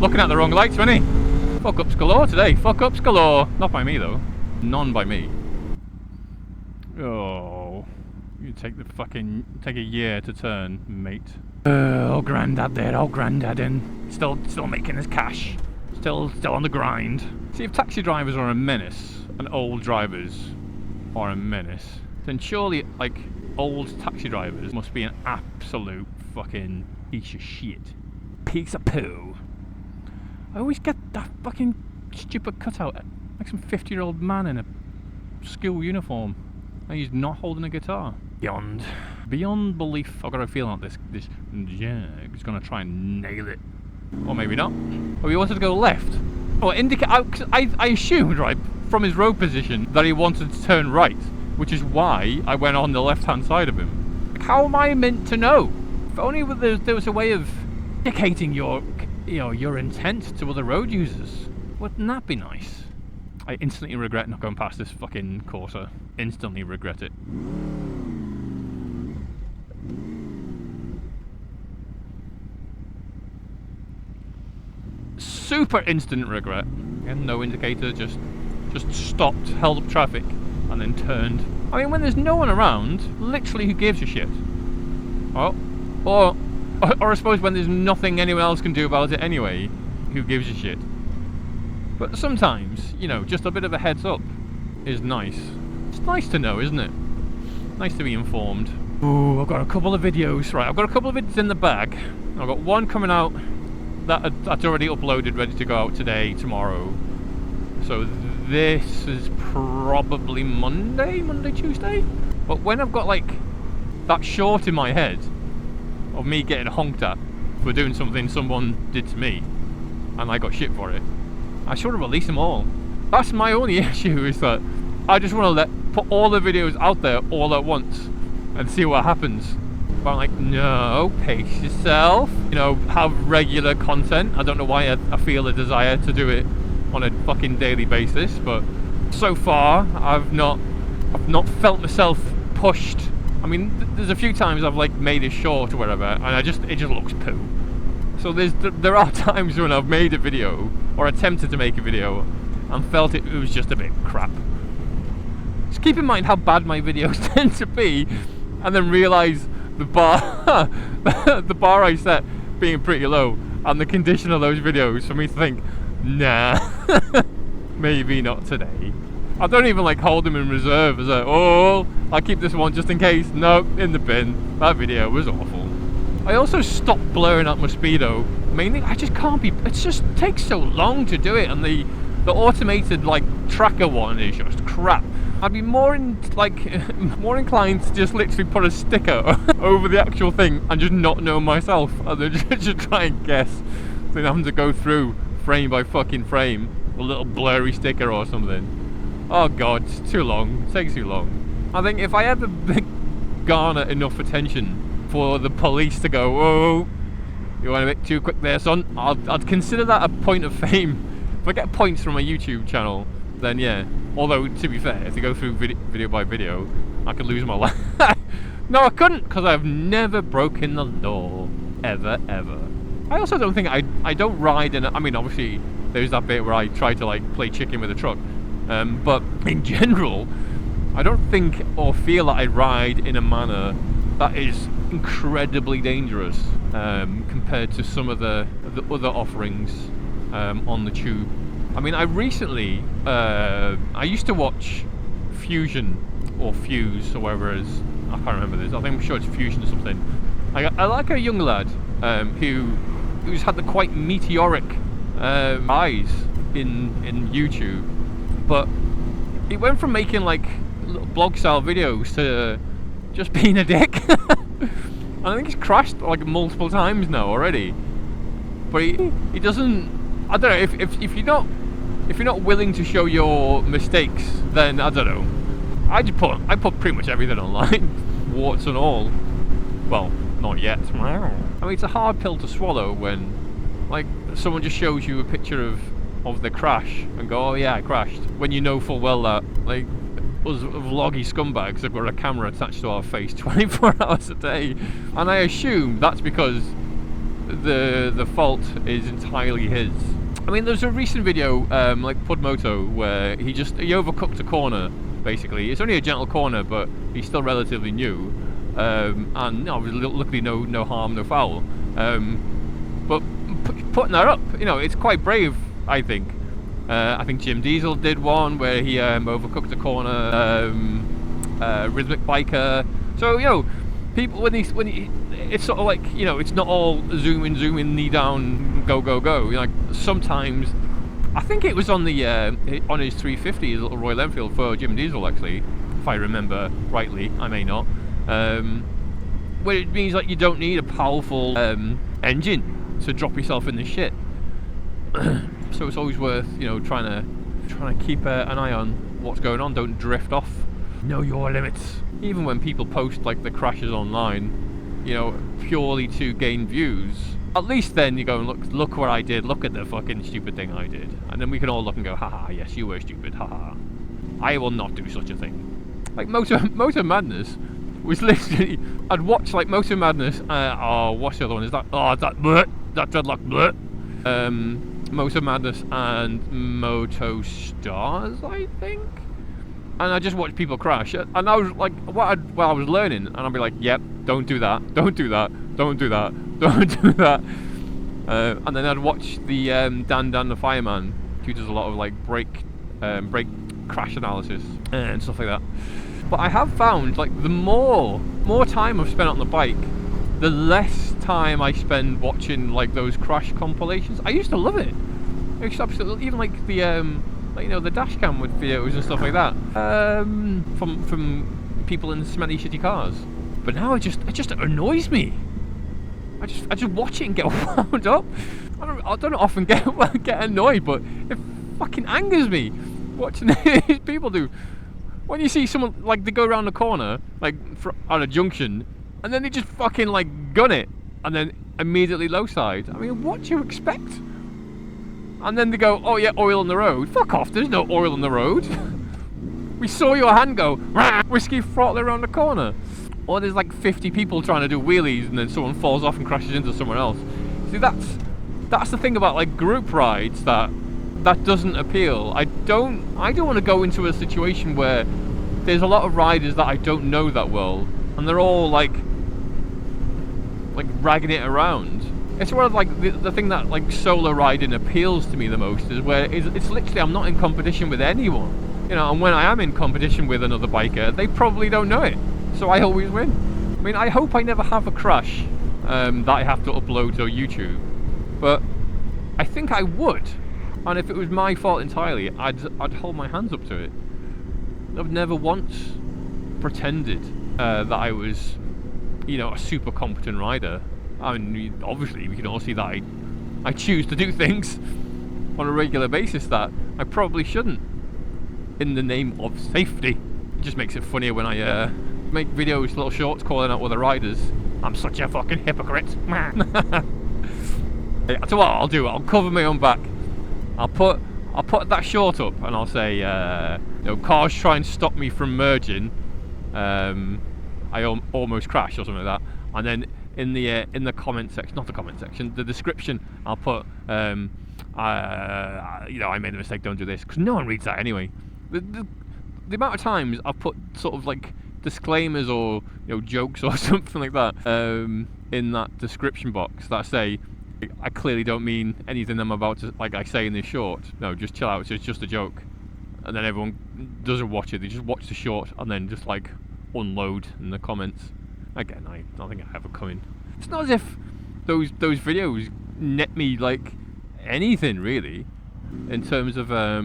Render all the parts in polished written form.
looking at the wrong lights, wasn't he? Fuck ups galore today. Fuck ups galore. Not by me though. None by me. Oh, you take a year to turn, mate. Old Grandad there, old Grandad in. Still making his cash. Still on the grind. See, if taxi drivers are a menace and old drivers are a menace, then surely, like, old taxi drivers must be an absolute fucking piece of shit. Piece of poo. I always get that fucking stupid cutout, like some 50-year-old man in a school uniform, and he's not holding a guitar. Beyond belief, I've got a feeling like this Jag is gonna try and nail it. Or maybe not. Oh, he wanted to go left. Oh, I assumed, right, from his road position that he wanted to turn right, which is why I went on the left-hand side of him. Like, how am I meant to know? If only there was a way of indicating your intent to other road users. Wouldn't that be nice? I instantly regret not going past this fucking Corsa. Instantly regret it. Super instant regret. Again, no indicator, just stopped, held up traffic, and then turned. I mean, when there's no one around, literally who gives a shit? Oh, or I suppose when there's nothing anyone else can do about it anyway, who gives a shit? But sometimes, you know, just a bit of a heads up is nice. It's nice to know, isn't it? Nice to be informed. Ooh, I've got a couple of videos. Right, I've got a couple of videos in the bag. I've got one coming out that's already uploaded, ready to go out today, tomorrow. So this is probably Monday, Tuesday? But when I've got like that short in my head of me getting honked at for doing something someone did to me and I got shit for it, I should have released them all. That's my only issue, is that I just want to put all the videos out there all at once and see what happens. But I'm like, no, pace yourself. You know, have regular content. I don't know why I feel a desire to do it on a fucking daily basis, but so far I've not felt myself pushed. I mean, there's a few times I've like made it short or whatever, and it just looks poo. So there are times when I've made a video or attempted to make a video and felt it was just a bit crap. Just keep in mind how bad my videos tend to be, and then realise the bar I set being pretty low, and the condition of those videos for me to think, nah, maybe not today. I don't even like hold them in reserve as I'll keep this one just in case. No, in the bin. That video was awful. I also stopped blurring up my speedo. Mainly, I just can't be. It just takes so long to do it, and the automated like tracker one is just crap. I'd be more inclined to just literally put a sticker over the actual thing and just not know myself, and then just try and guess. Then having to go through frame by fucking frame, a little blurry sticker or something. Oh god, it's too long. It takes too long. I think if I ever garner enough attention for the police to go, "Oh, you went a bit too quick there, son," I'd consider that a point of fame. If I get points from a YouTube channel, then yeah. Although, to be fair, if they go through video by video, I could lose my life. No, I couldn't, because I've never broken the law. Ever. I also don't think I don't ride in I mean, obviously, there's that bit where I try to, like, play chicken with a truck. But in general, I don't think or feel that I ride in a manner that is incredibly dangerous compared to some of the other offerings on the tube. I mean, I recently, I used to watch Fusion, or Fuse, or whatever it is. I can't remember this. I'm sure it's Fusion or something. I like a young lad who's had the quite meteoric rise in YouTube, but he went from making like little blog-style videos to just being a dick. And I think he's crashed like multiple times now already. But he doesn't. I don't know, if you're not willing to show your mistakes, then I don't know. I put pretty much everything online, warts and all. Well, not yet. I mean, it's a hard pill to swallow when, like, someone just shows you a picture of the crash and go, "Oh yeah, I crashed," when you know full well that, like, us vloggy scumbags have got a camera attached to our face 24 hours a day. And I assume that's because the fault is entirely his. I mean, there's a recent video, like Podmoto, where he overcooked a corner. Basically, it's only a gentle corner, but he's still relatively new, and luckily no harm, no foul. But putting that up, it's quite brave, I think. I think Jim Diesel did one where he overcooked a corner. Rhythmic Biker. So people when it's sort of like it's not all zoom in, knee down, go. Like sometimes, I think it was on the on his 350, his little Royal Enfield for Jim Diesel, actually, if I remember rightly. I may not. Where it means like you don't need a powerful engine to drop yourself in the shit. So it's always worth trying to keep an eye on what's going on. Don't drift off. Know your limits. Even when people post like the crashes online, purely to gain views, at least then you go and look what I did, look at the fucking stupid thing I did, and then we can all look and go, haha, yes, you were stupid, haha. I will not do such a thing. Like Motor Madness was literally, I'd watch like Motor Madness. What's the other one? Is that that Dreadlock Motor Madness and Moto Stars, I think. And I just watched people crash, and I was like, I was learning, and I'd be like, yep, don't do that, don't do that, don't do that, don't do that. And then I'd watch the Dan the Fireman, who does a lot of like brake crash analysis and stuff like that. But I have found like the more time I've spent on the bike, the less time I spend watching like those crash compilations. I used to love it. I used to absolutely, even like the the dash cam with videos and stuff like that, from people in smelly shitty cars. But now it just annoys me. I just watch it and get wound up. I don't often get annoyed, but it fucking angers me watching these people do. When you see someone like they go around the corner like on a junction, and then they just fucking like gun it, and then immediately low side. I mean, what do you expect? And then they go, oh yeah, oil on the road. Fuck off, there's no oil on the road. We saw your hand go, whiskey throttle around the corner. Or there's like 50 people trying to do wheelies and then someone falls off and crashes into someone else. See, that's the thing about like group rides that doesn't appeal. I don't want to go into a situation where there's a lot of riders that I don't know that well, and they're all like ragging it around. It's sort of like the thing that like solo riding appeals to me the most is where it's literally I'm not in competition with anyone, and when I am in competition with another biker, they probably don't know it, so I always win. I mean, I hope I never have a crash that I have to upload to YouTube, but I think I would, and if it was my fault entirely, I'd hold my hands up to it. I've never once pretended that I was, a super competent rider. I mean, obviously, we can all see that I choose to do things on a regular basis that I probably shouldn't, in the name of safety. It just makes it funnier when I make videos, little shorts, calling out other riders. I'm such a fucking hypocrite. That's what I'll do. I'll cover my own back. I'll put that short up, and I'll say, cars try and stop me from merging. I almost crashed or something like that, and then in the comment section, not the comment section, the description, I'll put, I made a mistake, don't do this, because no one reads that anyway. The amount of times I've put sort of like disclaimers or jokes or something like that in that description box that say, I clearly don't mean anything I'm about to, like I say in this short. No, just chill out, it's just a joke. And then everyone doesn't watch it, they just watch the short and then just like unload in the comments. Again, I don't think I have a coming. It's not as if those videos net me like anything really, in terms of I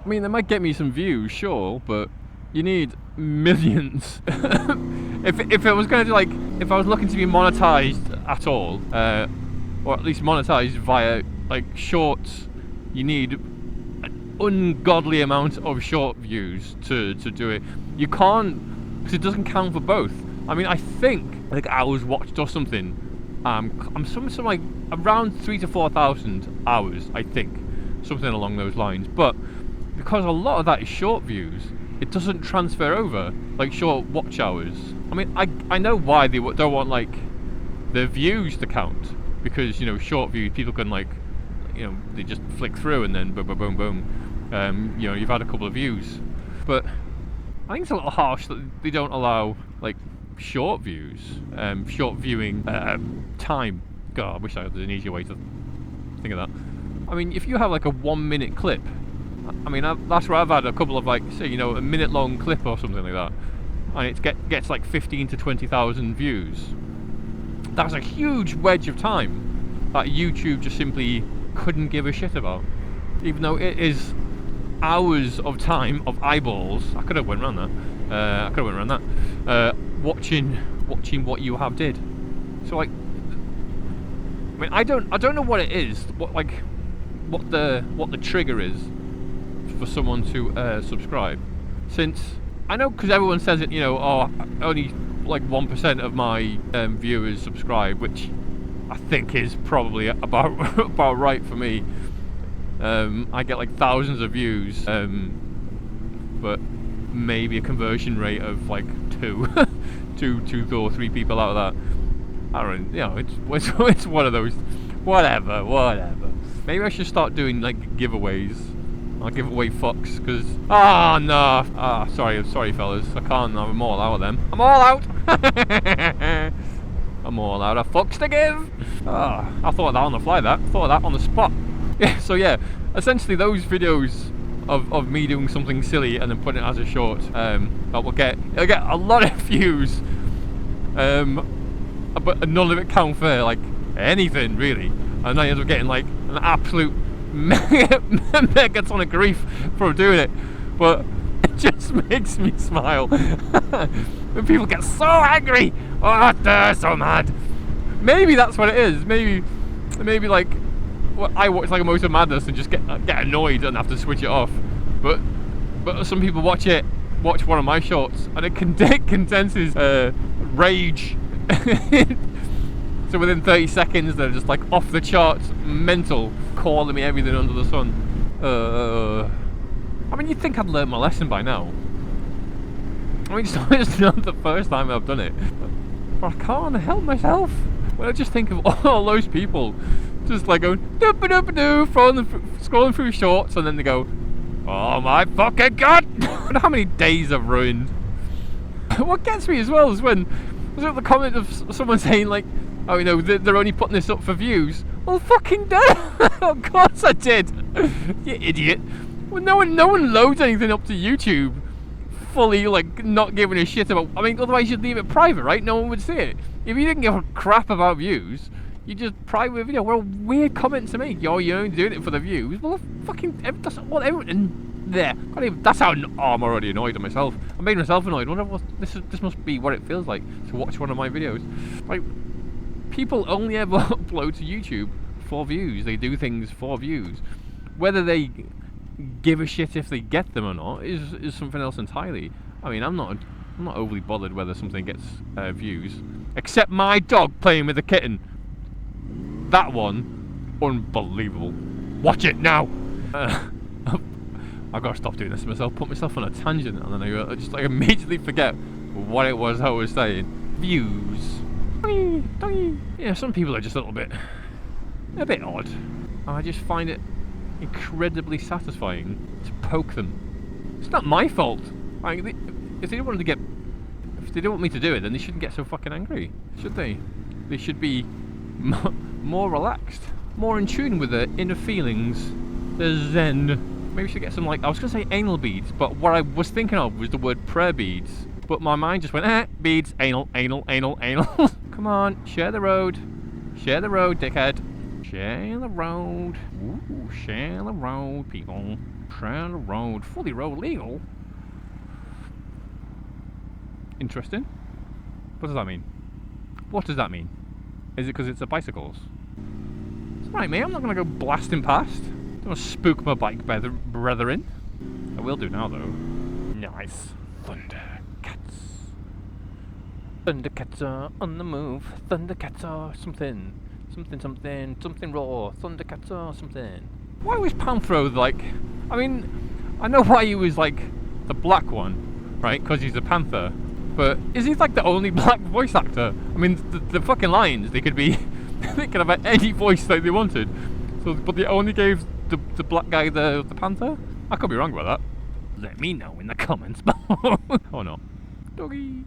mean, they might get me some views, sure, but you need millions. If it was going to if I was looking to be monetized at all, or at least monetized via like shorts, you need an ungodly amount of short views to do it. You can't, because it doesn't count for both. I mean, I think like hours watched or something. I'm something like around 3,000 to 4,000 hours, I think, something along those lines. But because a lot of that is short views, it doesn't transfer over like short watch hours. I mean, I know why they don't want like the views to count, because short views people can they just flick through and then boom boom boom boom, you've had a couple of views. But I think it's a little harsh that they don't allow short views, short viewing time. God, I wish I had an easier way to think of that. I mean, if you have a 1 minute clip, I mean that's where I've had a couple of say a minute long clip or something like that, and it gets 15 to 20,000 views. That's a huge wedge of time that YouTube just simply couldn't give a shit about, even though it is hours of time of eyeballs. I could have went around that. Watching what you have did. So I mean, I don't know what it is. What the trigger is for someone to subscribe. Since I know, because everyone says it, only 1% of my viewers subscribe, which I think is probably about right for me. I get thousands of views, but maybe a conversion rate of two or three people out of that. I don't know, it's one of those. Whatever. Maybe I should start doing giveaways. I'll give away fucks, because sorry fellas, I can't. I'm all out of them. I'm all out. I'm all out of fucks to give. I thought of that on the fly. I thought of that on the spot. Yeah. So yeah, essentially those videos of me doing something silly and then putting it as a short, it'll get a lot of views, but none of it count for anything really, and I end up getting an absolute megaton of grief for doing it. But it just makes me smile when people get so angry. Oh, they're so mad. Maybe that's what it is. Maybe I watch Emotion Madness and just get annoyed and have to switch it off. But some people watch one of my shorts and it condenses rage. So within 30 seconds they're just off the charts, mental, calling me everything under the sun. I mean, you'd think I'd learned my lesson by now. I mean, it's not the first time I've done it, but I can't help myself when I just think of all those people just going doop-a-doop-a-doo, scrolling through shorts, and then they go, oh my fucking god! How many days I've ruined. What gets me as well is when there's the comment of someone saying oh, they're only putting this up for views. Well, fucking did. Of course I did. You idiot. Well, no one loads anything up to YouTube fully not giving a shit about. I mean, otherwise you'd leave it private, right? No one would see it. If you didn't give a crap about views, you just private video. Well, weird comment to make. You're only doing it for the views. Well, fucking everyone. There. That's how. I'm already annoyed at myself. I made myself annoyed. This must be what it feels like to watch one of my videos. People only ever upload to YouTube for views. They do things for views. Whether they give a shit if they get them or not is something else entirely. I mean, I'm not overly bothered whether something gets views. Except my dog playing with a kitten. That one, unbelievable. Watch it now. I've got to stop doing this to myself. Put myself on a tangent, and then I just immediately forget what it was I was saying. Views. Yeah, some people are just a bit odd. And I just find it incredibly satisfying to poke them. It's not my fault. If they didn't want me to do it, then they shouldn't get so fucking angry, should they? They should be more relaxed, more in tune with their inner feelings, their zen. Maybe we should get some I was gonna say anal beads, but what I was thinking of was the word prayer beads. But my mind just went, beads, anal. Come on, share the road, dickhead. Share the road. Ooh, share the road, people. Share the road. Fully road legal. Interesting. What does that mean? Is it because it's a bicycles? It's right, mate. I'm not going to go blasting past. Don't want to spook my bike brethren. I will do now, though. Nice. Thundercats are on the move. Thundercats are something raw. Thundercats are something. Why was Panthro I mean, I know why he was the black one, right? Because he's a panther. But is he like the only black voice actor? I mean, the fucking lines, they could be, they could have any voice that they wanted. So, but they only gave the black guy the panther? I could be wrong about that. Let me know in the comments below. Oh no. Doggy.